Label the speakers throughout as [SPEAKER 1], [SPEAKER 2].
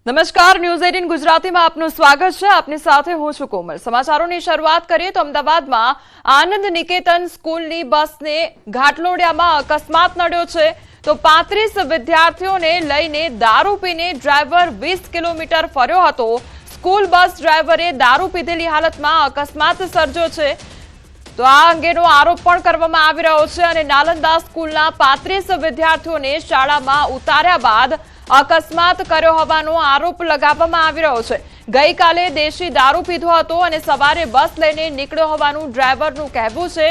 [SPEAKER 1] નમસ્કાર, ન્યૂઝ 18 ગુજરાતીમાં આપનું સ્વાગત છે। આપની સાથે હું છું કોમલ। સમાચારોની શરૂઆત કરીએ તો અમદાવાદમાં આનંદ નિકેતન સ્કૂલની બસને ઘાટલોડિયામાં અકસ્માત નડ્યો છે। તો 35 વિદ્યાર્થીઓને લઈને દારૂ પીને ડ્રાઈવર 20 કિલોમીટર ફર્યો હતો। સ્કૂલ બસ ડ્રાઈવરે દારૂ પીધેલી હાલતમાં અકસ્માત સર્જ્યો છે। તો આ અંગેનો આરોપ પણ કરવામાં આવી રહ્યો છે અને નાલંદા સ્કૂલના 35 વિદ્યાર્થીઓને શાળામાં ઉતાર્યા બાદ અકસ્માત કર્યો હોવાનો આરોપ લગાવવામાં આવી રહ્યો છે। ગઈકાલે દેશી દારૂ પીધો હતો અને સવારે બસ લઈને નીકળ્યો હોવાનું ડ્રાઈવરનું કહેવું છે।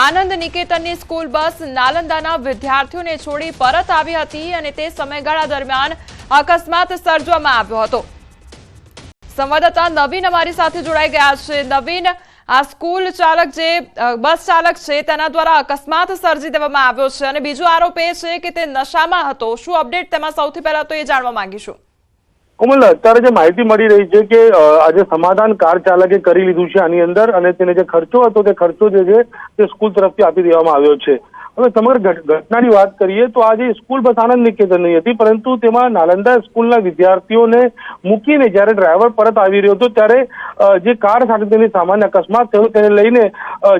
[SPEAKER 1] આનંદ નિકેતનની સ્કૂલ બસ નાલંદાના વિદ્યાર્થીઓને છોડી પરત આવી હતી અને તે સમયગાળા દરમિયાન અકસ્માત સર્જવામાં આવ્યો હતો। સંવાદદાતા નવીન અમારી સાથે જોડાઈ ગયા છે। નવીન, આ સ્કૂલ ચાલક જે બસ ચાલક છે તેના દ્વારા અકસ્માત સર્જી દેવામાં આવ્યો છે અને બીજો આરોપ એ છે કે તે નશામાં હતો। શું અપડેટ તેમાં સૌથી પહેલા તો એ જાણવા માંગીશું।
[SPEAKER 2] કોમલ, અત્યારે જે માહિતી મળી રહી છે કે આજે સમાધાન કાર ચાલકે કરી લીધું છે આની અંદર અને તેને જે ખર્ચો હતો તે ખર્ચો જે છે તે સ્કૂલ તરફથી આપી દેવામાં આવ્યો છે। હવે સમગ્ર ઘટનાની વાત કરીએ તો આજે સ્કૂલ બસ આનંદ નિકેતનની હતી, પરંતુ તેમાં નાલંદા સ્કૂલના વિદ્યાર્થીઓને મૂકીને જ્યારે ડ્રાઈવર પરત આવી રહ્યો હતો ત્યારે જે કાર સાથે તેની સામાન્ય અકસ્માત થયો તેને લઈને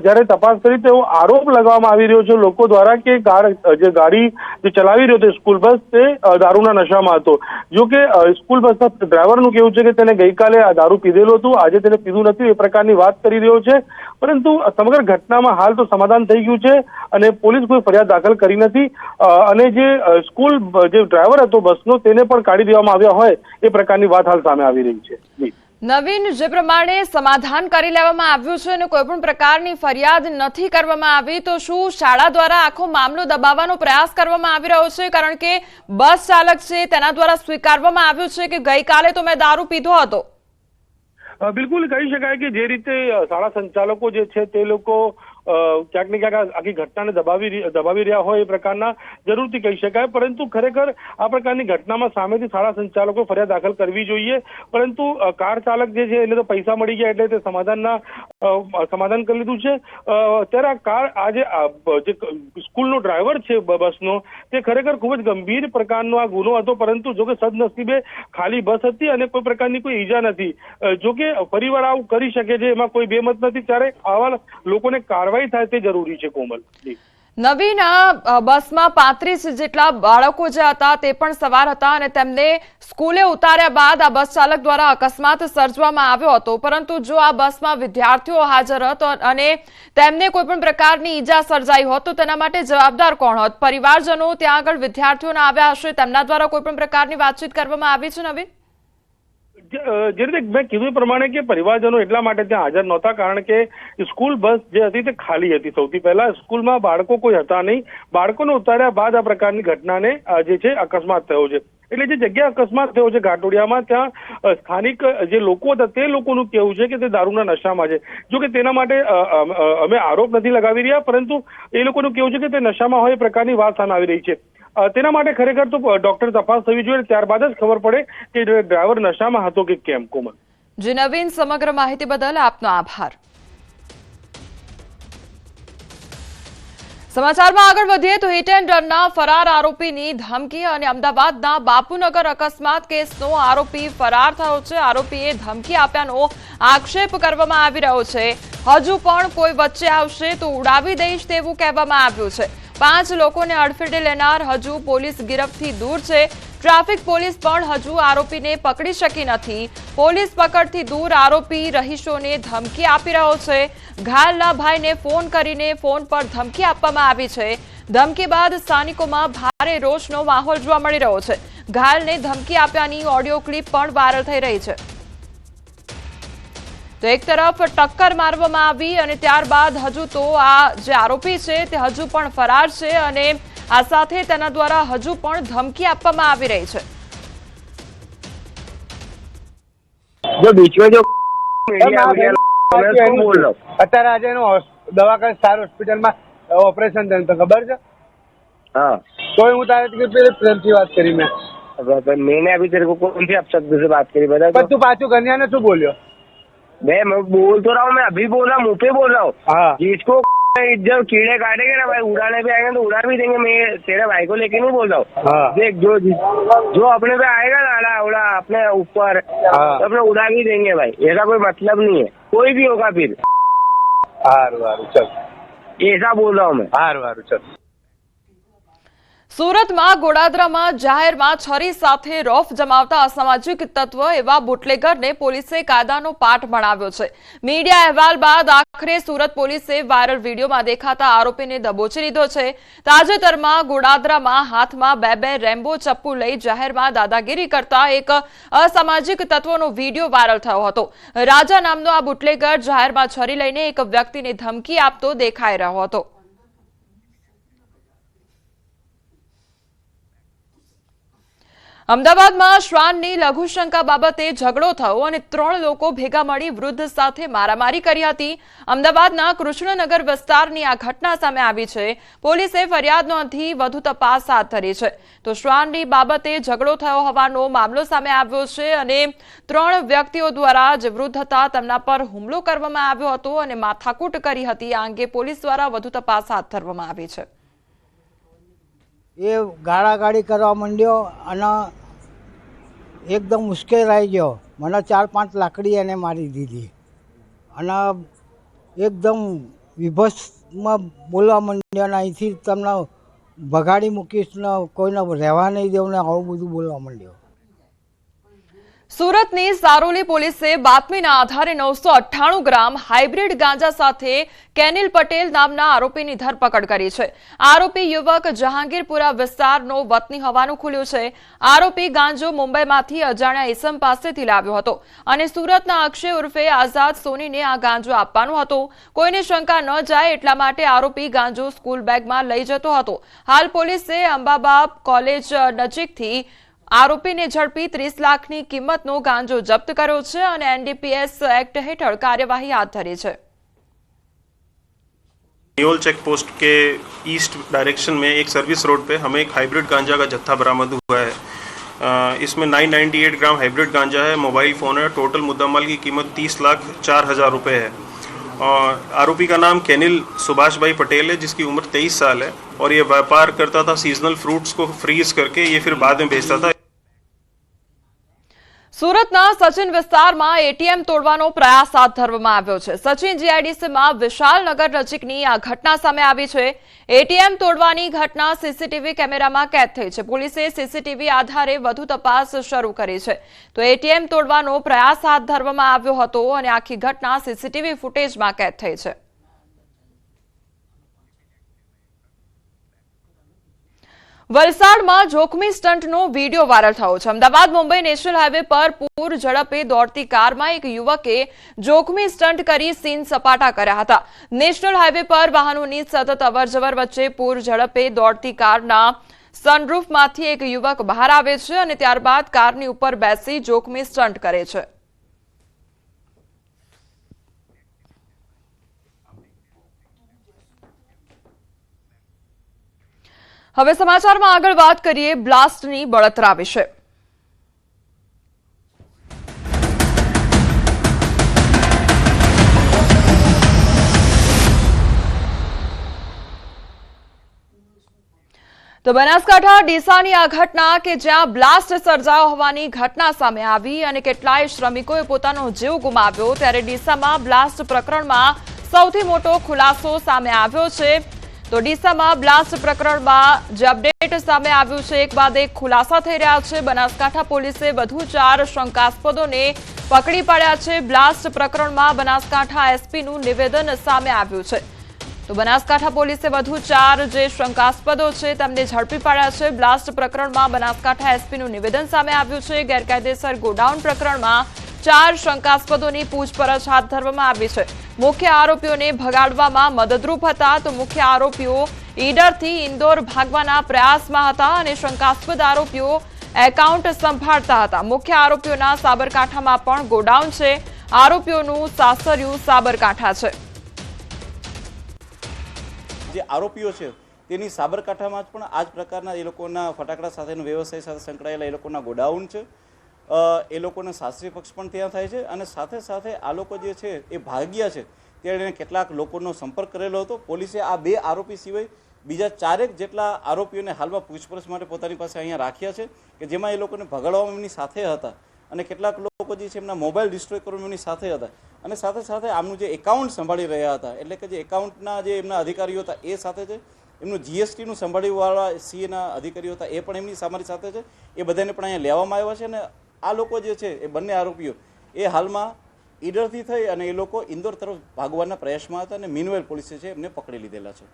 [SPEAKER 2] જ્યારે તપાસ કરી તેવો આરોપ લગાવવામાં આવી રહ્યો છે લોકો દ્વારા કે ગાડી જે ચલાવી રહ્યો હતો સ્કૂલ બસ તે દારૂના નશામાં હતો। જો કે સ્કૂલ બસના ડ્રાઈવરનું કેવું છે કે તેને ગઈકાલે આ દારૂ પીધેલું હતું, આજે તેને પીધું નથી એ પ્રકારની વાત કરી રહ્યો છે। પરંતુ સમગ્ર ઘટનામાં હાલ તો સમાધાન થઈ ગયું છે અને પોલીસ કોઈ ફરિયાદ દાખલ કરી નથી અને જે સ્કૂલ જે ડ્રાઈવર હતો બસનો તેને પણ કાઢી દેવામાં આવ્યા હોય એ પ્રકારની વાત હાલ સામે આવી રહી છે।
[SPEAKER 1] નવીન, જે પ્રમાણે સમાધાન કરી લેવામાં આવ્યું છે અને કોઈ પણ પ્રકારની ફરિયાદ નથી કરવામાં આવી, તો શું શાળા દ્વારા આખો મામલો દબાવવાનો પ્રયાસ કરવામાં આવી રહ્યો છે? કારણ કે બસ ચાલક છે તેના દ્વારા સ્વીકારવામાં આવ્યું છે કે ગઈકાલે તો મેં દારૂ પીધો હતો।
[SPEAKER 2] બિલકુલ કહી શકાય કે જે રીતે શાળા સંચાલકો જે છે તે લોકો ક્યાંક ને ક્યાંક આખી ઘટનાને દબાવી રહ્યા હોય એ પ્રકારના જરૂરથી કહી શકાય, પરંતુ ખરેખર આ પ્રકારની ઘટનામાં સામેથી શાળા સંચાલકો ફરિયાદ દાખલ કરવી જોઈએ। પરંતુ કાર ચાલક જે છે એને તો પૈસા મળી ગયા એટલે તે સમાધાન કરી લીધું છે। ત્યારે આ કાર જે સ્કૂલનો ડ્રાઈવર છે બસનો તે ખરેખર ખૂબ જ ગંભીર પ્રકારનો આ ગુનો હતો, પરંતુ જો કે સદનસીબે ખાલી બસ હતી અને કોઈ પ્રકારની કોઈ ઈજા નથી। જો કે પરિવાર આવું કરી શકે છે એમાં કોઈ બેમત નથી, ત્યારે આવા લોકોને કાર્યવાહી થાય તે જરૂરી છે। કોમલ,
[SPEAKER 1] નવીન, આ બસમાં 35 જેટલા બાળકો જે હતા તે પણ સવાર હતા અને તેમને સ્કૂલે ઉતાર્યા બાદ આ બસ ચાલક દ્વારા અકસ્માત સર્જવામાં આવ્યો હતો, પરંતુ જો આ બસમાં વિદ્યાર્થીઓ હાજર હતો અને તેમને કોઈ પણ પ્રકારની ઈજા સર્જાઈ હોત તો તેના માટે જવાબદાર કોણ હોત? પરિવારજનો ત્યાં આગળ વિદ્યાર્થીઓને આવ્યા હશે, તેમના દ્વારા કોઈ પણ પ્રકારની વાતચીત કરવામાં આવી છે? નવીન,
[SPEAKER 2] જે રીતે મેં કીધું પ્રમાણે કે પરિવારજનો એટલા માટે ત્યાં હાજર નહોતા કારણ કે સ્કૂલ બસ જે હતી તે ખાલી હતી। સૌથી પહેલા સ્કૂલમાં બાળકો કોઈ હતા નહીં, બાળકોને ઉતાર્યા બાદ આ પ્રકારની ઘટનાને જે છે અકસ્માત થયો છે। એટલે જે જગ્યા અકસ્માત થયો છે ઘાટોડિયામાં, ત્યાં સ્થાનિક જે લોકો હતા તે લોકોનું કહેવું છે કે તે દારૂના નશામાં છે। જો કે તેના માટે અમે આરોપ નથી લગાવી રહ્યા, પરંતુ એ લોકોનું કહેવું છે કે તે નશામાં હોય એ પ્રકારની વાત સામે આવી રહી છે। તેના માટે ખરેખર તો ડોક્ટર તપાસ થવી જોઈએ, ત્યારબાદ જ ખબર પડે કે ડ્રાઈવર નશામાં હતો કે કેમ। કોમલ,
[SPEAKER 1] જી નવીન, સમગ્ર માહિતી બદલ આપનો આભાર। સમાચારમાં આગળ વધીએ તો હિટ એન્ડ રનના ફરાર આરોપીની ધમકી અને અમદાવાદના બાપુનગર અકસ્માત કેસનો આરોપી ફરાર થયો છે। આરોપીએ ધમકી આપ્યાનો આક્ષેપ કરવામાં આવી રહ્યો છે। હજુ પણ કોઈ વચ્ચે આવશે તો ઉડાવી દઈશ તેવું કહેવામાં આવ્યું છે। 5 લોકોને અડફેટે લેનાર હજુ પોલીસ ગિરફથી દૂર છે। ટ્રાફિક પોલીસ પણ હજુ આરોપીને પકડી શકી નથી। પોલીસ પકડથી દૂર આરોપી રહીશોને ધમકી આપી રહ્યો છે। ઘાયલના ભાઈને ફોન કરીને ફોન પર ધમકી આપવામાં આવી છે। ધમકી બાદ સ્થાનિકોમાં ભારે રોષનો માહોલ જોવા મળી રહ્યો છે। ઘાયલને ધમકી આપ્યાની ઓડિયો ક્લિપ પણ વાયરલ થઈ રહી છે। તો એક તરફ ટક્કર મારવામાં આવી અને ત્યારબાદ હજુ તો આ જે આરોપી છે તે હજુ પણ ફરાર છે અને આ સાથે તેના દ્વારા હજુ પણ ધમકી આપવામાં આવી રહી છે।
[SPEAKER 3] जो बीच में जो
[SPEAKER 4] અત્યારે આજે એનું દવાખાને સ્ટાર હોસ્પિટલમાં ઓપરેશન થયું તો ખબર છે?
[SPEAKER 3] हाँ,
[SPEAKER 4] तो હું તારે પ્રેમથી વાત કરી
[SPEAKER 3] मैंने अभी तेरे को कौन सी अपशब्द से बात करी बता?
[SPEAKER 4] તું પાછું કન્યા ને શું बोलियो?
[SPEAKER 3] मैं बोल तो रहा हूँ, मैं अभी बोल रहा हूँ, मुँह पे बोल रहा हूँ।
[SPEAKER 4] हाँ,
[SPEAKER 3] जिसको जब कीड़े काटेंगे ना भाई, उड़ाने पे आएंगे तो उड़ा भी देंगे। मैं तेरे भाई को लेके नहीं बोल रहा हूँ।
[SPEAKER 4] हाँ।
[SPEAKER 3] देख जो अपने पे आएगा ना आड़ा उड़ा अपने ऊपर
[SPEAKER 4] हाँ।
[SPEAKER 3] तो अपने उड़ा भी देंगे भाई, ऐसा कोई मतलब नहीं है, कोई भी होगा फिर।
[SPEAKER 4] हारू हारू चल,
[SPEAKER 3] ऐसा बोल रहा हूँ मैं।
[SPEAKER 4] हारू हारू चल।
[SPEAKER 1] સુરતમાં ગોડાદરામાં જાહેરમાં છરી સાથે રોફ જમાવતા અસામાજિક તત્વ એવા બુટલેગરને પોલીસે કાયદાનો પાઠ ભણાવ્યો છે। મીડિયા અહેવાલ બાદ આખરે સુરત પોલીસે વાયરલ વિડીયોમાં દેખાતા આરોપીને દબોચી લીધો છે। તાજેતરમાં ગોડાદરામાં હાથમાં બે રેમ્બો ચપ્પુ લઈ જાહેરમાં દાદાગીરી કરતા એક અસામાજિક તત્વનો વિડીયો વાયરલ થયો હતો। રાજા નામનો આ બુટલેગર જાહેરમાં છરી લઈને એક વ્યક્તિને ધમકી આપતો દેખાઈ રહ્યો હતો। અમદાવાદમાં શ્વાનની લઘુશંકા બાબતે ઝઘડો થયો અને 3 લોકો ભેગા મળી વૃદ્ધ સાથે મારામારી કરી હતી। અમદાવાદના કૃષ્ણનગર વિસ્તારની આ ઘટના સામે આવી છે। પોલીસે ફરિયાદ નોંધી વધુ તપાસ હાથ ધરી છે। તો શ્વાનની બાબતે ઝઘડો થયો હોવાનો મામલો સામે આવ્યો છે અને 3 વ્યક્તિઓ દ્વારા જે વૃદ્ધ હતા તેમના પર હુમલો કરવામાં આવ્યો હતો અને માથાકૂટ કરી હતી। આ અંગે પોલીસ દ્વારા વધુ તપાસ હાથ ધરવામાં આવી છે।
[SPEAKER 5] એ ગાળાગાળી કરવા માંડ્યો અને એકદમ મુશ્કેલાઈ ગયો। મને 4-5 લાકડી એને મારી દીધી અને એકદમ વિભત્સમાં બોલવા માંડ્યો અને અહીંથી તમને ભગાડી મૂકીશ ને કોઈને રહેવા નહીં દેવું ને આવું બધું બોલવા માંડ્યો। સુરતની સારોલી પોલીસે બાતમીના આધારે 998 ગ્રામ હાઇબ્રિડ ગાંજા સાથે કેનિલ પટેલ નામના આરોપીની ધરપકડ કરી છે। આરોપી યુવક જહાંગીરપુરા વિસ્તારનો વતની હોવાનું ખુલ્યું છે। આરોપી ગાંજો મુંબઈમાંથી અજાણ્યા ઇસમ પાસેથી લાવ્યો હતો અને સુરતના અક્ષય ઉર્ફે આઝાદ સોનીને આ ગાંજો આપવાનો હતો। કોઈને શંકા ન જાય એટલા માટે આરોપી ગાંજો સ્કૂલ બેગમાં લઈ જતો હતો। હાલ પોલીસે અંબાબા કોલેજ નજીકથી આરોપીને ઝડપી 30 લાખની કિંમતનો ગાંજો જપ્ત કર્યો છે અને એનડીપીએસ એક્ટ હેઠળ કાર્યવાહી હાથ ધરી છે।
[SPEAKER 6] न्योल चेक पोस्ट के ईस्ट डायरेक्शन में एक सर्विस रोड पे हमें एक हाइब्रिड गांजा का जत्था बरामद हुआ है। इसमें 998 ग्राम हाइब्रिड गांजा है, मोबाइल फ़ोन है। टोटल मुद्दामाल की कीमत 30,04,000 रुपये है। और आरोपी का नाम केनिल सुभाष भाई पटेल है, जिसकी उम्र 23 साल है और ये व्यापार करता था सीजनल फ्रूट्स को फ्रीज करके ये फिर बाद में बेचता था।
[SPEAKER 1] સુરતના સચિન વિસ્તારમાં એટીએમ તોડવાનો પ્રયાસ હાથ ધરવામાં આવ્યો છે। સચિન જીઆઈડીસીમાં વિશાલનગર નજીકની આ ઘટના સામે આવી છે। એટીએમ તોડવાની ઘટના સીસીટીવી કેમેરામાં કેદ થઈ છે। પોલીસે સીસીટીવી આધારે વધુ તપાસ શરૂ કરી છે। તો એટીએમ તોડવાનો પ્રયાસ હાથ ધરવામાં આવ્યો હતો અને આખી ઘટના સીસીટીવી ફૂટેજમાં કેદ થઈ છે। વલસાડમાં જોખમી સ્ટંટનો વિડીયો વાયરલ થયો છે। અમદાવાદ મુંબઈ નેશનલ હાઈવે પર પૂર ઝડપે દોડતી કારમાં એક યુવકે જોખમી સ્ટંટ કરી સીન સપાટા કર્યા હતા। નેશનલ હાઈવે પર વાહનોની સતત અવરજવર વચ્ચે પૂર ઝડપે દોડતી કારના સનરૂફમાંથી એક યુવક બહાર આવે છે અને ત્યારબાદ કારની ઉપર બેસી જોખમી સ્ટંટ કરે છે। હવે સમાચારમાં આગળ વાત કરીએ બ્લાસ્ટની બળતરા વિશે। તો બનાસકાંઠા ડીસાની આ ઘટના કે જ્યાં બ્લાસ્ટ સર્જાયો હોવાની ઘટના સામે આવી અને કેટલાય શ્રમિકોએ પોતાનો જીવ ગુમાવ્યો, ત્યારે ડીસામાં બ્લાસ્ટ પ્રકરણમાં સૌથી મોટો ખુલાસો સામે આવ્યો છે। તો ડીસામાં બ્લાસ્ટ પ્રકરણમાં જે અપડેટ સામે આવ્યું છે, એક બાદ એક ખુલાસા થઈ રહ્યા છે। બનાસકાંઠા પોલીસે વધુ 4 શંકાસ્પદોને પકડી પાડ્યા છે। બ્લાસ્ટ પ્રકરણમાં બનાસકાંઠા એસપીનું નિવેદન સામે આવ્યું છે। તો બનાસકાંઠા પોલીસે વધુ 4 જે શંકાસ્પદો છે તેમને ઝડપી પાડ્યા છે। બ્લાસ્ટ પ્રકરણમાં બનાસકાંઠા એસપીનું નિવેદન સામે આવ્યું છે। ગેરકાયદેસર ગોડાઉન પ્રકરણમાં 4 શંકાસ્પદોની પૂછપરછ હાથ ધરવામાં આવી છે। મુખ્ય આરોપીઓને ભગાડવામાં મદદરૂપ હતા। તો મુખ્ય આરોપીઓ ઈડરથી ઇન્દોર ભાગવાના પ્રયાસમાં હતા અને શંકાસ્પદ આરોપીઓ એકાઉન્ટ સંભાળતા હતા। મુખ્ય આરોપીઓના સાબરકાંઠામાં પણ ગોડાઉન છે। આરોપીઓનું સાસરિયું સાબરકાંઠા છે।
[SPEAKER 7] જે આરોપીઓ છે તેની સાબરકાંઠામાં પણ આ જ પ્રકારના એ લોકોના ફટાકડા સાથેનો વ્યવસાય સાથે સંકળાયેલા એ લોકોના ગોડાઉન છે। એ લોકોના શાસ્ત્રીય પક્ષ પણ ત્યાં થાય છે અને સાથે સાથે આ લોકો જે છે એ ભાગ્યા છે ત્યારે કેટલાક લોકોનો સંપર્ક કરેલો હતો। પોલીસે આ 2 આરોપી સિવાય બીજા 4 જેટલા આરોપીઓને હાલમાં પૂછપરછ માટે પોતાની પાસે અહીંયા રાખ્યા છે કે જેમાં એ લોકોને ભગાડવામાં એમની સાથે હતા। અને કેટલાક લોકો જે છે એમના મોબાઈલ ડિસ્ટ્રોય કરવામાં એમની સાથે હતા અને સાથે સાથે આમનું જે એકાઉન્ટ સંભાળી રહ્યા હતા, એટલે કે જે એકાઉન્ટના જે એમના અધિકારીઓ હતા એ સાથે છે, એમનું જીએસટીનું સંભાળીવાળા સીએના અધિકારીઓ હતા એ પણ એમની અમારી સાથે છે. એ બધાને પણ અહીંયા લેવામાં આવ્યા છે અને આ લોકો જે છે એ બંને આરોપીઓ એ હાલમાં ઈડરથી થઈ અને એ લોકો ઇન્દોર તરફ ભાગવાના પ્રયાસમાં હતા અને મીનવેલ પોલીસે છે એમને પકડી લીધેલા છે.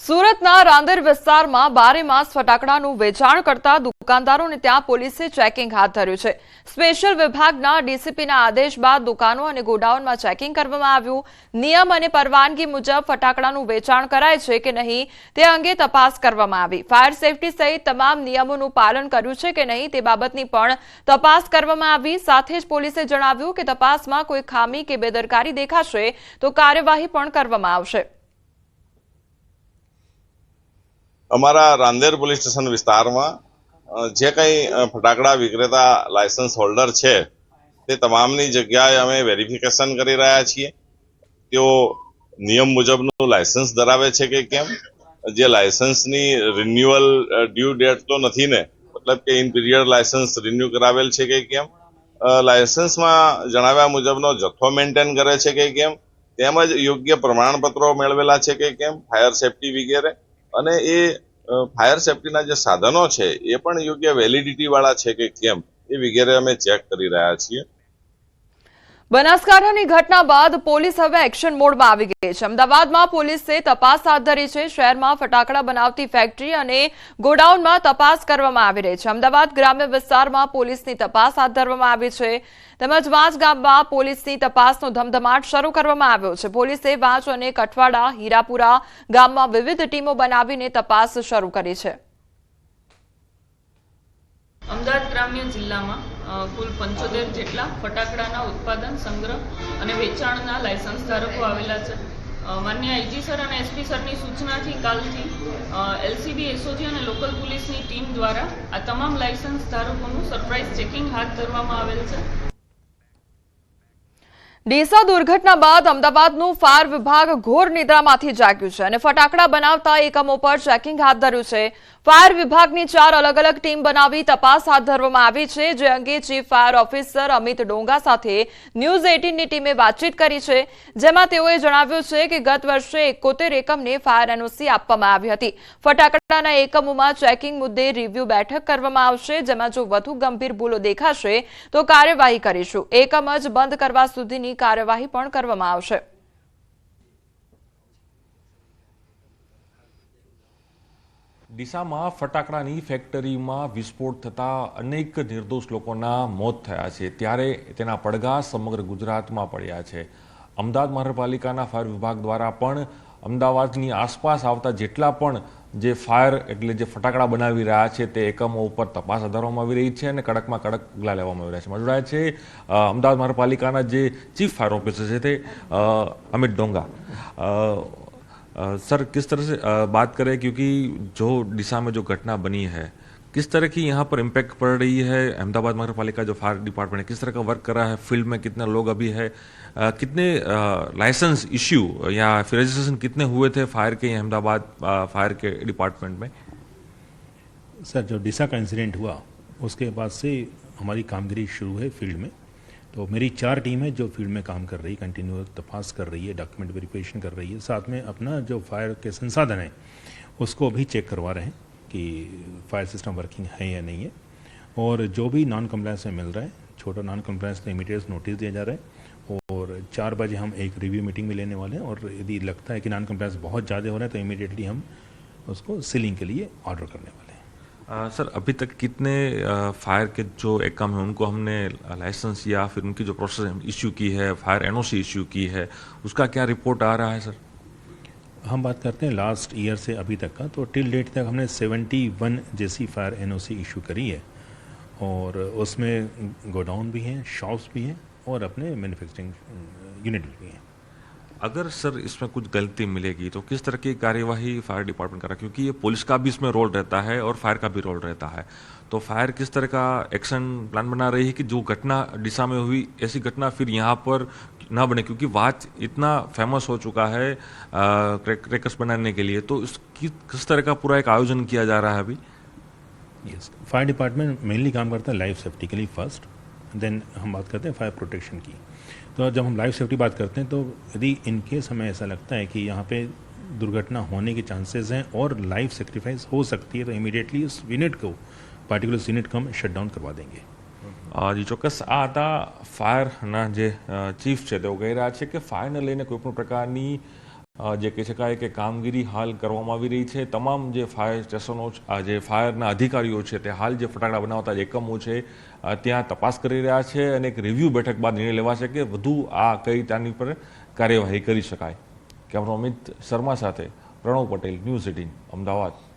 [SPEAKER 1] સુરતના રાંદેર વિસ્તારમાં 12 માસ ફટાકડાનું વેચાણ કરતા દુકાનદારોને ત્યાં પોલીસે ચેકિંગ હાથ ધર્યું છે. સ્પેશિયલ વિભાગના ડીસીપીના આદેશ બાદ દુકાનો અને ગોડાઉનમાં ચેકિંગ કરવામાં આવ્યું. નિયમ અને પરવાનગી મુજબ ફટાકડાનું વેચાણ કરાય છે કે નહીં તે અંગે તપાસ કરવામાં આવી. ફાયર સેફટી સહિત તમામ નિયમોનું પાલન કર્યું છે કે નહીં તે બાબતની પણ તપાસ કરવામાં આવી. સાથે જ પોલીસે જણાવ્યું કે તપાસમાં કોઈ ખામી કે બેદરકારી દેખાશે તો કાર્યવાહી પણ કરવામાં આવશે.
[SPEAKER 8] અમારા રાંદેર પોલીસ સ્ટેશન વિસ્તારમાં જે કંઈ ફટાકડા વિક્રેતા લાયસન્સ હોલ્ડર છે તે તમામની જગ્યાએ અમે વેરિફિકેશન કરી રહ્યા છીએ. તેઓ નિયમ મુજબનું લાયસન્સ ધરાવે છે કે કેમ, જે લાયસન્સની રિન્યુઅલ ડ્યુ ડેટ તો નથી ને, મતલબ કે ઇન પીરિયડ લાયસન્સ રિન્યુ કરાવેલ છે કે કેમ, લાયસન્સમાં જણાવ્યા મુજબનો જથ્થો મેન્ટેન કરે છે કે કેમ, તેમજ યોગ્ય પ્રમાણપત્રો મેળવેલા છે કે કેમ, ફાયર સેફટી વગેરે, અને એ ફાયર સેફટીના જે સાધનો છે એ પણ યોગ્ય વેલિડિટી વાળા છે કે કેમ એ વગેરે અમે ચેક કરી રહ્યા છીએ.
[SPEAKER 1] બનાસકાંઠાની ઘટના બાદ પોલીસ હવે એક્શન મોડમાં આવી ગઈ છે. અમદાવાદમાં પોલીસે તપાસ હાથ ધરી છે. શહેરમાં ફટાકડા બનાવતી ફેક્ટરી અને ગોડાઉનમાં તપાસ કરવામાં આવી રહી છે. અમદાવાદ ગ્રામ્ય વિસ્તારમાં પોલીસની તપાસ હાથ ધરવામાં આવી છે. તેમજ વાંચ ગામમાં પોલીસની તપાસનો ધમધમાટ શરૂ કરવામાં આવ્યો છે. પોલીસે વાંચ અને કઠવાડા, હીરાપુરા ગામમાં વિવિધ ટીમો બનાવીને તપાસ શરૂ કરી છે.
[SPEAKER 5] અમદાવાદ ગ્રામ્ય જિલ્લામાં કુલ 75 જેટલા ફટાકડાના ઉત્પાદન, સંગ્રહ અને વેચાણના લાયસન્સ ધારકો આવેલા છે. માન્ય આઈજી સર અને એસપી સરની સૂચનાથી કાલથી એલસીબી, એસઓજી અને લોકલ પોલીસની ટીમ દ્વારા આ તમામ લાયસન્સ ધારકોનું સરપ્રાઇઝ ચેકિંગ હાથ ધરવામાં આવેલ છે.
[SPEAKER 1] ડીસા દુર્ઘટના બાદ અમદાવાદનું ફાયર વિભાગ ઘોર નિદ્રામાંથી જાગ્યું છે અને ફટાકડા બનાવતા એકમો પર ચેકિંગ હાથ ધર્યું છે. ફાયર વિભાગની 4 અલગ અલગ ટીમ બનાવી તપાસ હાથ ધરવામાં આવી છે, જે અંગે chief fire officer Amit Donga સાથે ન્યૂઝ 18ની ટીમે વાતચીત કરી છે, જેમાં તેઓએ જણાવ્યું છે કે ગત વર્ષે 71 એકમને ફાયર એનઓસી આપવામાં આવી હતી. ફટાકડાના એકમોમાં ચેકિંગ મુદ્દે રિવ્યુ બેઠક કરવામાં આવશે, જેમાં જો વધુ ગંભીર ભૂલો દેખાશે તો કાર્યવાહી કરીશું. એકમ જ બંધ કરવા સુધીની કાર્યવાહી પણ કરવામાં આવશે.
[SPEAKER 9] ડીસામાં ફટાકડાની ફેક્ટરીમાં વિસ્ફોટ થતા અનેક નિર્દોષ લોકોના મોત થયા છે, ત્યારે તેના પડઘા સમગ્ર ગુજરાતમાં પડ્યા છે. અમદાવાદ મહાનગરપાલિકાના ફાયર વિભાગ દ્વારા પણ અમદાવાદની આસપાસ આવતા જેટલા પણ જે ફાયર એટલે જે ફટાકડા બનાવી રહ્યા છે તે એકમો ઉપર તપાસ ધરવામાં આવી રહી છે અને કડકમાં કડક પગલાં લેવામાં આવી રહ્યા છે. જોડાયા છે અમદાવાદ મહાનગરપાલિકાના જે ચીફ फायर ऑफिसर से थे अमित डोंगा. सर, किस तरह से बात करें, क्योंकि जो दिशा में जो घटना बनी है, किस तरह की यहाँ पर इम्पैक्ट पड़ रही है? अहमदाबाद नगर पालिका जो फायर डिपार्टमेंट है किस तरह का वर्क कर रहा है, फील्ड में कितने लोग अभी है, कितने लाइसेंस इश्यू या फिर रजिस्ट्रेशन कितने हुए थे फायर के अहमदाबाद फायर के डिपार्टमेंट में?
[SPEAKER 10] सर, जो डिसा का इंसिडेंट हुआ उसके बाद से हमारी कामगिरी शुरू है फील्ड में. तो मेरी 4 टीम है जो फील्ड में काम कर रही है, कंटिन्यू तपास कर रही है, डॉक्यूमेंट वेरिफिकेशन कर रही है, साथ में अपना जो फायर के संसाधन है उसको भी चेक करवा रहे हैं कि फायर सिस्टम वर्किंग है या नहीं है. और जो भी नॉन कंप्लायंस में मिल रहा है, छोटा नॉन कंप्लायंस का इमीडिएट नोटिस दिया जा रहा है. और 4 बजे हम एक रिव्यू मीटिंग में लेने वाले हैं और यदि लगता है कि नॉन कंप्लायंस बहुत ज़्यादा हो रहा है तो इमीडिएटली हम उसको सीलिंग के लिए ऑर्डर करने वाले हैं.
[SPEAKER 9] सर, अभी तक कितने फायर के जो एकम हैं उनको हमने लाइसेंस या फिर उनकी जो प्रोसेस इश्यू की है, फायर एनओसी इश्यू की है, उसका क्या रिपोर्ट आ रहा है सर?
[SPEAKER 10] हम बात करते हैं लास्ट ईयर से अभी तक का, तो टिल डेट तक हमने 71 जैसी फायर एनओसी इशू करी है. और उसमें गोडाउन भी हैं, शॉप्स भी हैं और अपने मैन्युफैक्चरिंग यूनिट भी हैं.
[SPEAKER 9] अगर सर इसमें कुछ गलती मिलेगी तो किस तरह की कार्यवाही फायर डिपार्टमेंट करा, क्योंकि ये पुलिस का भी इसमें रोल रहता है और फायर का भी रोल रहता है, तो फायर किस तरह का एक्शन प्लान बना रही है कि जो घटना डिसा में हुई ऐसी घटना फिर यहाँ पर ना बने, क्योंकि वाच इतना फेमस हो चुका है क्रैकर्स बनाने के लिए, तो इसकी किस तरह का पूरा एक आयोजन किया जा रहा है अभी?
[SPEAKER 10] यस, फायर डिपार्टमेंट मेनली काम करता है लाइफ सेफ्टी के लिए फर्स्ट, देन हम बात करते हैं फायर प्रोटेक्शन की। तो जब हम लाइफ सेफ्टी बात करते हैं तो यदि इन केस हमें ऐसा लगता है कि यहाँ पे दुर्घटना होने के चांसेस हैं और लाइफ सेक्रीफाइस हो सकती है, तो इमीडिएटली उस यूनिट को, पार्टिकुलर यूनिट को हम शट डाउन करवा देंगे।
[SPEAKER 9] જી ચોક્કસ, આ હતા ફાયરના જે ચીફ છે તેઓ કહી રહ્યા છે કે ફાયરને લઈને કોઈપણ પ્રકારની જે કહી શકાય કે કામગીરી હાલ કરવામાં આવી રહી છે। તમામ જે ફાયર સ્ટેશનો જે ફાયરના અધિકારીઓ છે તે હાલ જે ફટાકડા બનાવતા જે એકમો છે ત્યાં તપાસ કરી રહ્યા છે અને એક રિવ્યૂ બેઠક બાદ નિર્ણય લેવાશે કે વધુ આ કઈ રીતની પર કાર્યવાહી કરી શકાય। કેમેરા અમિત શર્મા સાથે પ્રણવ પટેલ, ન્યૂઝ 18 અમદાવાદ।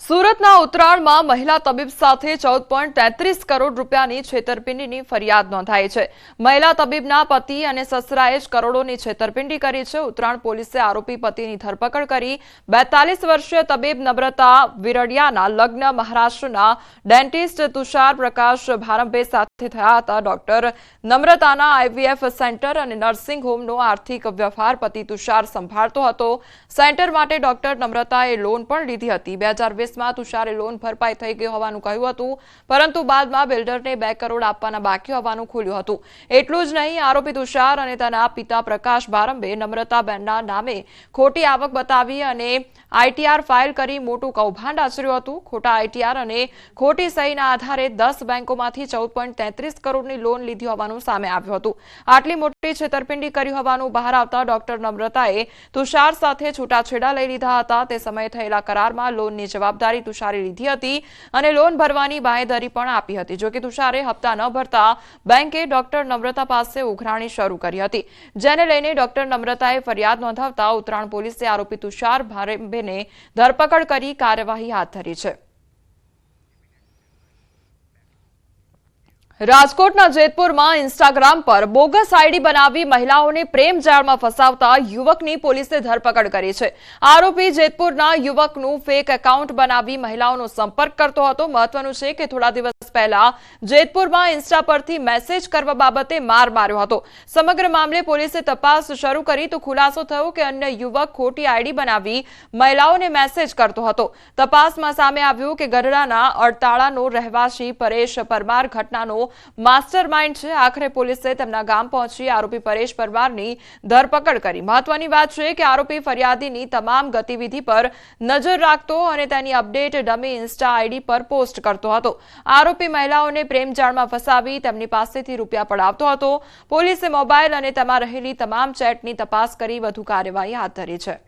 [SPEAKER 5] સુરતના ઉત્તરાયણમાં મહિલા તબીબ સાથે 14.33 કરોડ રૂપિયાની છેતરપિંડીની ફરિયાદ નોંધાઈ છે। મહિલા તબીબના પતિ અને સસરાએ જ કરોડોની છેતરપિંડી કરી છે। ઉત્તરાયણ પોલીસે આરોપી પતિની ધરપકડ કરી 42 વર્ષીય તબીબ નમ્રતા વિરડિયાના લગ્ન મહારાષ્ટ્રના ડેન્ટિસ્ટ તુષાર પ્રકાશ ભારંભે સાથે થયા હતા। ડોક્ટર નમ્રતાના આઈવીએફ સેન્ટર અને નર્સિંગ હોમનો આર્થિક વ્યવહાર પતિ તુષાર સંભાળતો હતો। સેન્ટર માટે ડોક્ટર નમ્રતાએ લોન પણ લીધી હતી। 2020માં તુષારે લોન ભરપાઈ થઈ ગઈ હોવાનું કહ્યું હતું, પરંતુ બાદમાં બિલ્ડરને 2 કરોડ આપવાના બાકી હોવાનું ખુલ્યું હતું। એટલું જ નહીં, આરોપી તુષાર અને તેના પિતા પ્રકાશ ભારંભે નમ્રતાબેનના નામે ખોટી આવક બતાવી અને આઈટીઆર ફાઇલ કરી મોટું કૌભાંડ આચર્યું હતું। ખોટા આઈટીઆર અને ખોટી સહીના આધારે 10 બેંકોમાંથી 14.33 કરોડની લોન લીધી હોવાનું સામે આવ્યું હતું। આટલી મોટી છેતરપિંડી કરી હોવાનું બહાર આવતા ડોક્ટર નમ્રતાએ તુષાર સાથે છૂટાછેડા લઈ લીધા હતા। તે સમયે થયેલા કરારમાં લોનની જવાબદારી તુષારે લીધી હતી અને લોન ભરવાની બાંહેધરી પણ આપી હતી। જો કે તુષારે હપ્તા ન ભરતા બેંકે ડોક્ટર નમ્રતા પાસે ઉઘરાણી શરૂ કરી હતી, જેને લઈને ડોક્ટર નમ્રતાએ ફરિયાદ નોંધાવતા ઉત્તરાયણ પોલીસે આરોપી તુષાર ભારંભેને ધરપકડ કરી કાર્યવાહી હાથ ધરી છે। રાજકોટના જેતપુરમાં ઇન્સ્ટાગ્રામ પર બોગસ આઈડી બનાવી મહિલાઓને પ્રેમ જાળમાં ફસાવતા યુવકની પોલીસે ધરપકડ કરી છે। આરોપી જેતપુરના યુવકનું ફેક એકાઉન્ટ બનાવી મહિલાઓનો સંપર્ક કરતો હતો। મહત્વનું છે કે થોડા દિવસ પહેલા જેતપુરમાં ઇન્સ્ટા પરથી મેસેજ કરવા બાબતે માર માર્યો હતો। સમગ્ર મામલે પોલીસે તપાસ શરૂ કરી તો ખુલાસો થયો કે અન્ય યુવક ખોટી આઈડી બનાવી મહિલાઓને મેસેજ કરતો હતો। તપાસમાં સામે આવ્યું કે ગઢડાના અડતાળાનો રહેવાસી પરેશ પરમાર ઘટનાનો માસ્ટર માઇન્ડ છે। આખરે પોલીસે તેમના ગામ પહોંચી આરોપી પરેશ પરમારની ધરપકડ કરી। મહત્વની વાત છે કે આરોપી ફરિયાદીની તમામ ગતિવિધિ પર નજર રાખતો અને તેની અપડેટ ડમી ઇન્સ્ટા આઈડી પર પોસ્ટ કરતો હતો। આરોપી મહિલાઓને પ્રેમજાળમાં ફસાવી તેમની પાસેથી રૂપિયા પડાવતો હતો। પોલીસે મોબાઈલ અને તેમાં રહેલી તમામ ચેટની તપાસ કરી વધુ કાર્યવાહી હાથ ધરી છે।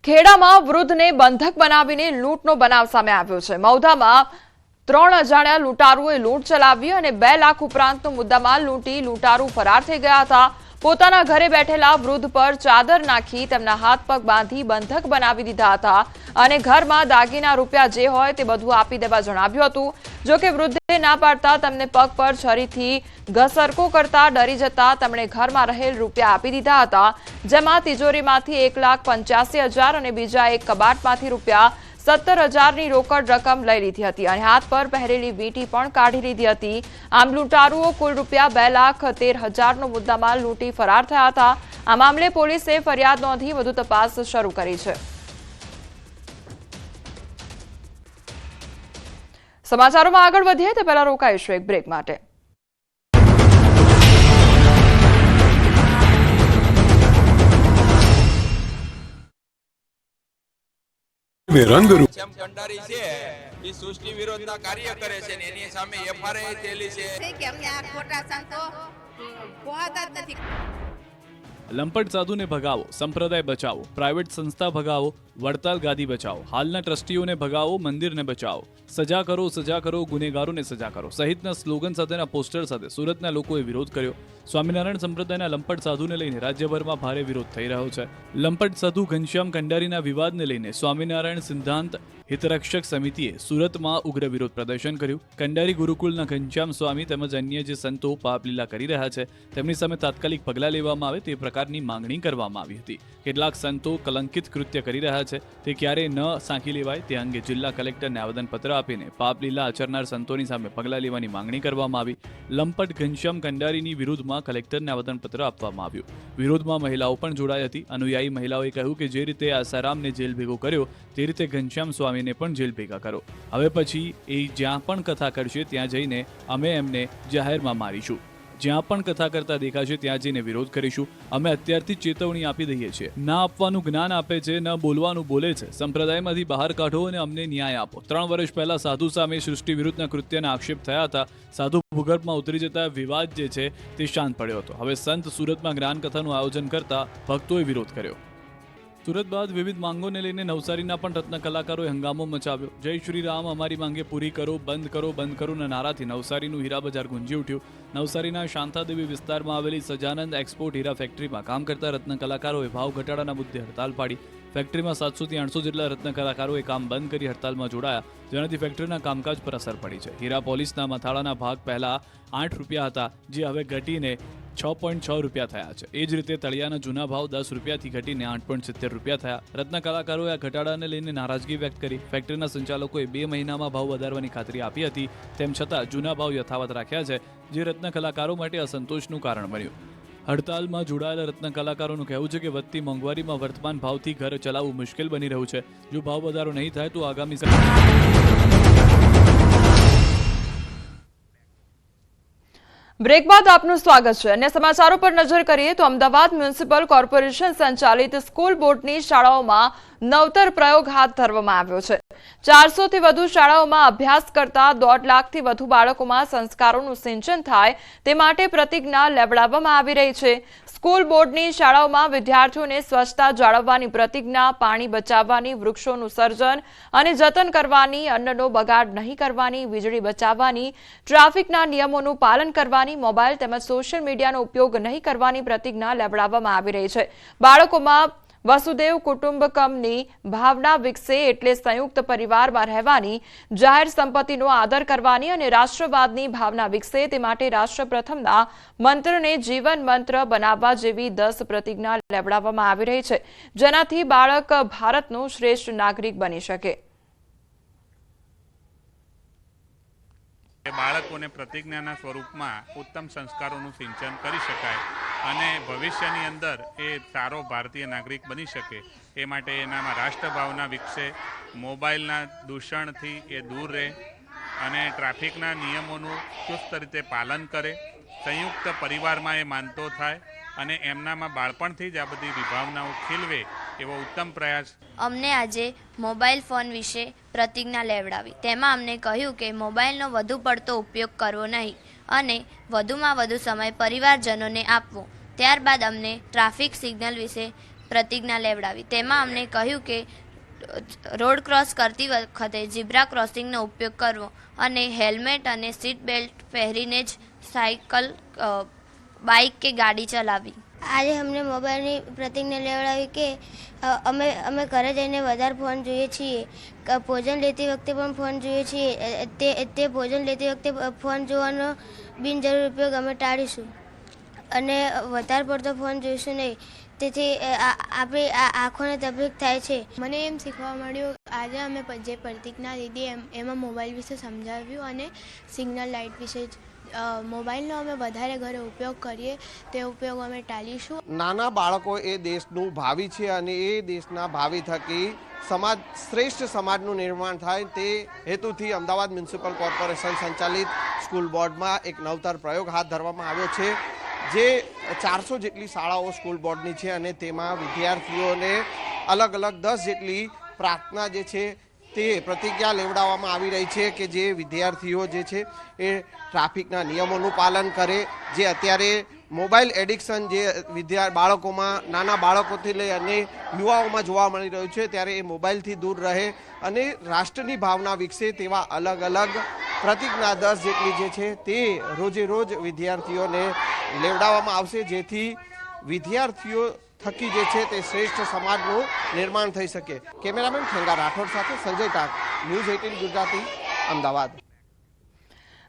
[SPEAKER 5] ખેડામાં વૃદ્ધને બંધક બનાવીને લૂંટનો બનાવ સામે આવ્યો છે। મૌધામાં 3 અજાણ્યા લૂંટારુઓએ લૂંટ ચલાવી અને 2 લાખ ઉપરાંતનો મુદ્દામાલ લૂંટી લૂંટારુ ફરાર થઈ ગયા હતા। પોતાના ઘરે બેઠેલા વૃદ્ધ પર ચાદર નાખી તેમના હાથ પગ બાંધી બંધક બનાવી દીધા હતા અને ઘરમાં દાગીના રૂપિયા જે હોય તે બધું આપી દેવા જણાવ્યું હતું। જો કે વૃદ્ધે ના પાડતા તેમને પગ પર છરીથી ઘસરકો કરતા ડરી જતા તેમણે ઘરમાં રહેલ રૂપિયા આપી દીધા હતા, જેમાં તિજોરીમાંથી 1,85,000 અને બીજા એક કબાટમાંથી રૂપિયા 17,000ની રોકડ રકમ લઈ લીધી હતી અને હાથ પર પહેરેલી વીંટી પણ કાઢી લીધી હતી। આમ લૂંટારુઓ કુલ રૂપિયા 2,13,000નો મુદ્દામાલ લૂંટી ફરાર થયા હતા। આ મામલે પોલીસે ફરિયાદ નોંધી વધુ તપાસ શરૂ કરી છે। સમાચારોમાં આગળ વધીએ તે પહેલા રોકાઈશું એક બ્રેક માટે।
[SPEAKER 11] કંડારી છે એ સૃષ્ટિ વિરોધના કાર્ય કરે છે ને એની સામે એફઆરઆઈ થયેલી છે કે અમને આ ખોટા સંતો પોહાતા જ નથી।
[SPEAKER 12] લંપટ સાધુને ભગાવો, સંપ્રદાય બચાવો, પ્રાઇવેટ સંસ્થા ભગાવો, વડતાલ ગાદી બચાવો, હાલના ટ્રસ્ટીઓને ભગાવો, મંદિરને બચાવો, સજા કરો, ગુનેગારોને સજા કરો સહિતના સ્લોગન સાથેના પોસ્ટર સાથે સુરતના લોકોએ વિરોધ કર્યો। સ્વામિનારાયણ સંપ્રદાયના લંપટ સાધુને લઈને રાજ્યભરમાં ભારે વિરોધ થઈ રહ્યો છે। લંપટ સાધુ ઘનશ્યામ કંડારીના વિવાદને લઈને સ્વામિનારાયણ સિદ્ધાંત હિતરક્ષક સમિતિએ સુરતમાં ઉગ્ર વિરોધ પ્રદર્શન કર્યું। કંડારી ગુરુકુલના ઘનશ્યામ સ્વામી તેમજ અન્ય જે સંતો પાપલીલા કરી રહ્યા છે તેમની સામે તાત્કાલિક પગલાં લેવામાં આવે તે પ્રકારની માંગણી કરવામાં આવી હતી। કેટલાક સંતો કલંકિત કૃત્ય કરી રહ્યા થયા છે તે ક્યારેય ન સાંખી લેવાય તે અંગે જિલ્લા કલેક્ટરને આવેદનપત્ર આપીને પાપ લીલા આચરનાર સંતોની સામે પગલાં લેવાની માંગણી કરવામાં આવી. લંપટ ઘનશ્યામ કંડારીની વિરુદ્ધમાં કલેક્ટરને આવેદનપત્ર આપવામાં આવ્યું. વિરોધમાં મહિલાઓ પણ જોડાઈ હતી. અનુયાયી મહિલાઓએ કહ્યું કે જે રીતે આસારામને જેલ ભેગો કર્યો તે રીતે ઘનશ્યામ સ્વામીને પણ જેલ ભેગા કરો. હવે પછી એ જ્યાં પણ કથા કરશે ત્યાં જઈને અમે એમને જાહેરમાં મારીશું. જ્યાં પણ કથા કરતા દેખાશે ત્યાં જઈને વિરોધ કરીશું. અમે અત્યારથી ચેતવણી આપી દઈએ છીએ. ના આપવાનું જ્ઞાન આપે છે, ન બોલવાનું બોલે છે. સંપ્રદાયમાંથી બહાર કાઢો અને અમને ન્યાય આપો. 3 વર્ષ પહેલા સાધુ સામે સૃષ્ટિ વિરુદ્ધના કૃત્યના આક્ષેપ થયા હતા. સાધુ ભૂગર્ભમાં ઉતરી જતા વિવાદ જે છે તે શાંત પડ્યો હતો. હવે સંત સુરતમાં જ્ઞાન કથાનું આયોજન કરતા ભક્તોએ વિરોધ કર્યો. સુરત બાદ વિવિધ માંગોને લઈને નવસારીના પણ રત્ન કલાકારોએ હંગામો મચાવ્યો. જય શ્રી રામ, અમારી માંગે પૂરી કરો, બંધ કરોના નારાથી નવસારીનું હીરા બજાર ગુંજી ઉઠ્યું. નવસારીના શાંતાદેવી વિસ્તારમાં આવેલી સજાનંદ એક્સપોર્ટ હીરા ફેક્ટરીમાં કામ કરતા રત્ન કલાકારોએ ભાવ ઘટાડાના મુદ્દે હડતાલ પાડી. ફેક્ટરીમાં 700 થી 800 જેટલા રત્ન કલાકારોએ કામ બંધ કરી હડતાલમાં જોડાયા, જેનાથી ફેક્ટરીના કામકાજ પર અસર પડી છે. હીરા પોલિશના મથાળાના ભાગ પહેલા 8 રૂપિયા હતા, જે હવે ઘટીને 6.6 રૂપિયા થયા છે. એ જ રીતે તળિયાના જૂના ભાવ 10 રૂપિયાથી ઘટીને 8.70 રૂપિયા થયા. રત્ન કલાકારોએ આ ઘટાડાને લઈને નારાજગી વ્યક્ત કરી. ફેક્ટરીના સંચાલકોએ 2 મહિનામાં ભાવ વધારવાની ખાતરી આપી હતી, તેમ છતાં જૂના ભાવ યથાવત રાખ્યા છે, જે રત્ન કલાકારો માટે અસંતોષનું કારણ બન્યું. હડતાલમાં જોડાયેલા રત્ન કલાકારોનું કહેવું છે કે વધતી મોંઘવારીમાં વર્તમાન ભાવથી ઘર ચલાવવું મુશ્કેલ બની રહ્યું છે. જો ભાવ વધારો નહીં થાય તો આગામી
[SPEAKER 1] બ્રેક બાદ આપનું સ્વાગત છે. અન્ય સમાચારો પર નજર કરીએ તો અમદાવાદ મ્યુનિસિપલ કોર્પોરેશન સંચાલિત સ્કૂલ બોર્ડની શાળાઓમાં નવતર પ્રયોગ હાથ ધરવામાં આવ્યો છે. 400 થી વધુ શાળાઓમાં અભ્યાસ કરતા 1.5 લાખથી વધુ બાળકોમાં સંસ્કારોનું સિંચન થાય તે માટે પ્રતિજ્ઞા લેવડાવવામાં આવી રહી છે. સ્કૂલ બોર્ડની શાળાઓમાં વિદ્યાર્થીઓને સ્વચ્છતા જાળવવાની પ્રતિજ્ઞા, પાણી બચાવવાની, વૃક્ષોનું સર્જન અને જતન કરવાની, અન્નનો બગાડ નહીં કરવાની, વીજળી બચાવવાની, ટ્રાફિકના નિયમોનું પાલન કરવાની, મોબાઈલ તેમજ સોશિયલ મીડિયાનો ઉપયોગ નહીં કરવાની પ્રતિજ્ઞા લેવડાવવામાં આવી રહી છે. બાળકોમાં વસુદેવ કુટુંબકમની ભાવના વિકસે એટલે સંયુક્ત પરિવારમાં રહેવાની, જાહેર સંપત્તિનો આદર કરવાની અને રાષ્ટ્રવાદની ભાવના વિકસે તે માટે રાષ્ટ્ર પ્રથમના મંત્રને જીવન મંત્ર બનાવવા જેવી 10 પ્રતિજ્ઞા લેવડાવવામાં આવી રહી છે, જેનાથી બાળક ભારતનો શ્રેષ્ઠ નાગરિક બની શકે.
[SPEAKER 13] બાળકોને પ્રતિજ્ઞાના સ્વરૂપમાં ઉત્તમ સંસ્કારોનું સિંચન કરી શકાય અને ભવિષ્યની અંદર એ સારો ભારતીય નાગરિક બની શકે એ માટે એનામાં રાષ્ટ્રભાવના વિકસે, મોબાઈલના દૂષણથી એ દૂર રહે અને ટ્રાફિકના નિયમોનું ચુસ્ત રીતે પાલન કરે, સંયુક્ત પરિવારમાં એ માનતો થાય અને એમનામાં બાળપણથી જ આ બધી વિભાવનાઓ ખીલવે એવો ઉત્તમ પ્રયાસ.
[SPEAKER 14] અમને આજે મોબાઈલ ફોન વિશે પ્રતિજ્ઞા લેવડાવી. તેમાં અમને કહ્યું કે મોબાઈલનો વધુ પડતો ઉપયોગ કરવો નહીં અને વધુમાં વધુ સમય પરિવારજનોને આપવો. ત્યારબાદ અમને ટ્રાફિક સિગ્નલ વિશે પ્રતિજ્ઞા લેવડાવી. તેમાં અમને કહ્યું કે રોડ ક્રોસ કરતી વખતે ઝીબ્રા ક્રોસિંગનો ઉપયોગ કરવો અને હેલ્મેટ અને સીટ બેલ્ટ પહેરીને જ સાયકલ, બાઇક કે ગાડી ચલાવવી.
[SPEAKER 15] આજે અમને મોબાઈલની પ્રતિજ્ઞા લેવડાવી કે અમે ઘરે જઈને વધારે ફોન જોઈએ છીએ, ભોજન લેતી વખતે પણ ફોન જોઈએ છીએ. તે ભોજન લેતી વખતે ફોન જોવાનો બિનજરૂરી ઉપયોગ અમે ટાળીશું અને વધારે પડતો ફોન જોઈશું નહીં. તેથી આપણી આંખોને તકલીફ થાય છે.
[SPEAKER 16] મને એમ શીખવા મળ્યું, આજે અમે જે પ્રતિજ્ઞા લીધી એમાં મોબાઈલ વિશે સમજાવ્યું અને સિગ્નલ લાઇટ વિશે મોબાઈલનો અમે વધારે ઘરે ઉપયોગ કરીએ તે ઉપયોગ અમે ટાળીશું.
[SPEAKER 17] નાના બાળકો એ દેશનું ભાવિ છે અને એ દેશના ભાવિ થકી સમાજ, શ્રેષ્ઠ સમાજનું નિર્માણ થાય તે હેતુથી અમદાવાદ મ્યુનિસિપલ કોર્પોરેશન સંચાલિત સ્કૂલ બોર્ડમાં એક નવતર પ્રયોગ હાથ ધરવામાં આવ્યો છે. જે 400 જેટલી શાળાઓ સ્કૂલ બોર્ડની છે અને તેમાં વિદ્યાર્થીઓને અલગ અલગ 10 જેટલી પ્રાર્થના જે છે તે પ્રતિજ્ઞા લેવડાવવામાં આવી રહી છે કે જે વિદ્યાર્થીઓ જે છે એ ટ્રાફિકના નિયમોનું પાલન કરે. જે અત્યારે મોબાઈલ એડિક્શન જે બાળકોમાં, નાના બાળકોથી લઈ અને યુવાઓમાં જોવા મળી રહ્યું છે, ત્યારે એ મોબાઈલથી દૂર રહે અને રાષ્ટ્રની ભાવના વિકસે તેવા અલગ અલગ પ્રતિજ્ઞા 10 જેટલી જે છે તે રોજે રોજ વિદ્યાર્થીઓને લેવડાવવામાં આવશે, જેથી વિદ્યાર્થીઓ થકી જે છે તે શ્રેષ્ઠ સમાજનું નિર્માણ થઈ શકે. કેમેરામેન ખેંગા રાઠોડ સાથે સંજય ટાક, ન્યૂઝ 18 ગુજરાતી, અમદાવાદ.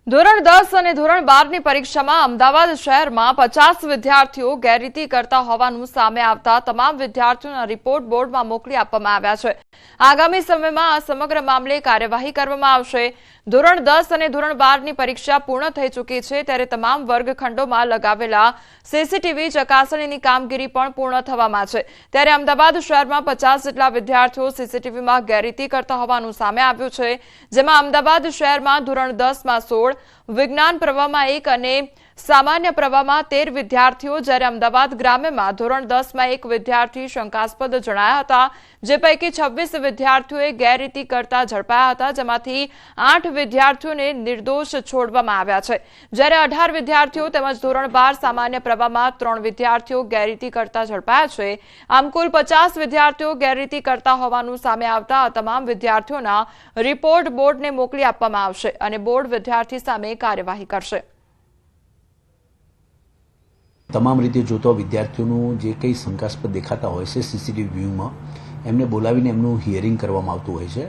[SPEAKER 1] ધોરણ 10 અને ધોરણ 12ની પરીક્ષામાં અમદાવાદ શહેરમાં 50 વિદ્યાર્થીઓ ગેરરીતિ કરતા હોવાનું સામે આવતા તમામ વિદ્યાર્થીઓના રિપોર્ટ બોર્ડમાં મોકલી આપવામાં આવ્યા છે. આગામી સમયમાં આ સમગ્ર મામલે કાર્યવાહી કરવામાં આવશે. ધોરણ 10 અને ધોરણ 12ની પરીક્ષા પૂર્ણ થઈ ચૂકી છે ત્યારે તમામ વર્ગખંડોમાં લગાવેલા સીસીટીવી ચકાસણીની કામગીરી પણ પૂર્ણ થવામાં છે. ત્યારે અમદાવાદ શહેરમાં 50 જેટલા વિદ્યાર્થીઓ સીસીટીવીમાં ગેરરીતિ કરતા હોવાનું સામે આવ્યું છે. જેમાં અમદાવાદ શહેરમાં ધોરણ 10માં 16, વિજ્ઞાન પ્રવાહમાં 1 અને સામાન્ય પ્રવાહમાં 13 વિદ્યાર્થીઓ, જ્યારે અમદાવાદ ગ્રામ્યમાં ધોરણ 10માં 1 વિદ્યાર્થી શંકાસ્પદ જણાયા હતા, જે પૈકી 26 વિદ્યાર્થીઓએ ગેરરીતિ કરતા ઝડપાયા હતા, જેમાંથી 8 વિદ્યાર્થીઓને નિર્દોષ છોડવામાં આવ્યા છે, જ્યારે 18 વિદ્યાર્થીઓ તેમજ ધોરણ 12 સામાન્ય પ્રવાહમાં 3 વિદ્યાર્થીઓ ગેરરીતિ કરતા ઝડપાયા છે. આમ કુલ 50 વિદ્યાર્થીઓ ગેરરીતિ કરતા હોવાનું સામે આવતા આ તમામ વિદ્યાર્થીઓના રિપોર્ટ બોર્ડને મોકલી આપવામાં આવશે અને બોર્ડ વિદ્યાર્થી સામે કાર્યવાહી કરશે.
[SPEAKER 18] તમામ રીતે જોતો વિદ્યાર્થીઓનું જે કંઈ શંકાસ્પદ દેખાતા હોય છે સીસીટીવી વ્યૂમાં એમને બોલાવીને એમનું હિયરિંગ કરવામાં આવતું હોય છે.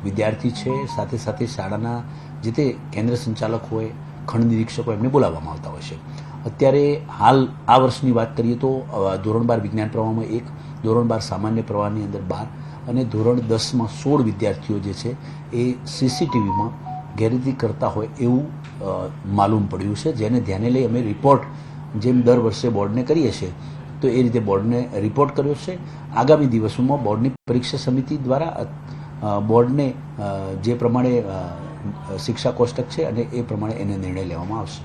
[SPEAKER 18] વિદ્યાર્થી છે સાથે સાથે શાળાના જે તે કેન્દ્ર સંચાલક હોય, ખંડ નિરીક્ષકો એમને બોલાવવામાં આવતા હોય છે. અત્યારે હાલ આ વર્ષની વાત કરીએ તો ધોરણ 12 વિજ્ઞાન પ્રવાહમાં 1, ધોરણ 12 સામાન્ય પ્રવાહની અંદર 12 અને ધોરણ 10માં 16 વિદ્યાર્થીઓ જે છે એ સીસીટીવીમાં ગેરરીતિ કરતા હોય એવું માલુમ પડ્યું છે, જેને ધ્યાને લઈ અમે રિપોર્ટ જેમ દર વર્ષે બોર્ડને કરીએ છીએ તો એ રીતે બોર્ડને રિપોર્ટ કર્યો છે. આગામી દિવસોમાં બોર્ડની પરીક્ષા સમિતિ દ્વારા બોર્ડને જે પ્રમાણે શિક્ષા કોષ્ટક છે અને એ પ્રમાણે એને નિર્ણય લેવામાં આવશે.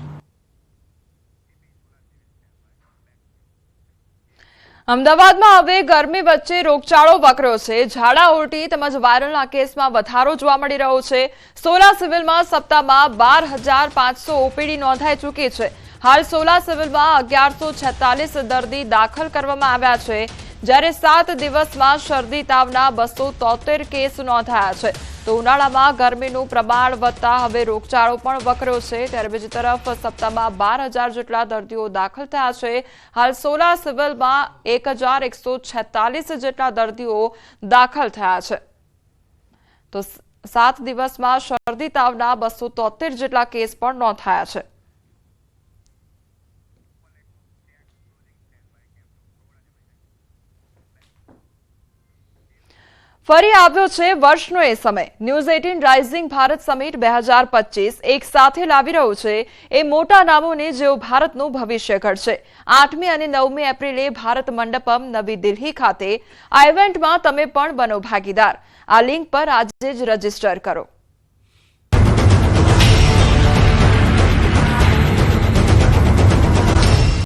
[SPEAKER 1] અમદાવાદમાં હવે ગરમી વચ્ચે રોગચાળો વકર્યો છે. ઝાડા ઉલટી તેમજ વાયરલના કેસમાં વધારો જોવા મળી રહ્યો છે. સોલા સિવિલમાં સપ્તાહમાં 12,500 ઓપીડી નોંધાઈ ચૂકી છે. હાલ સોલા સિવિલમાં 1146 દર્દી દાખલ કરવામાં આવ્યા છે, જ્યારે 7 દિવસમાં શરદી તાવના 273 કેસ નોંધાયા છે. તો ઉનાળામાં ગરમીનું પ્રમાણ વધતા હવે રોગચાળો પણ વકર્યો છે. ત્યારે બીજી તરફ સપ્તાહમાં 12,000 જેટલા દર્દીઓ દાખલ થયા છે. હાલ સોલા સિવિલમાં 1,146 જેટલા દર્દીઓ દાખલ થયા છે. તો 7 દિવસમાં શરદી તાવના 273 જેટલા કેસ પણ નોંધાયા છે. ફરી આવ્યો છે વર્ષનો એ સમય. ન્યૂઝ 18 રાઇઝિંગ ભારત સમિટ 2025 એક સાથે લાવી રહ્યું છે એ મોટા નામોને જેઓ ભારતનું ભવિષ્ય ઘડશે. 8મી અને 9મી એપ્રિલે ભારત મંડપમ નવી દિલ્હી ખાતે આ ઇવેન્ટમાં તમે પણ બનો ભાગીદાર. આ લિંક પર આજે જ રજીસ્ટર કરો.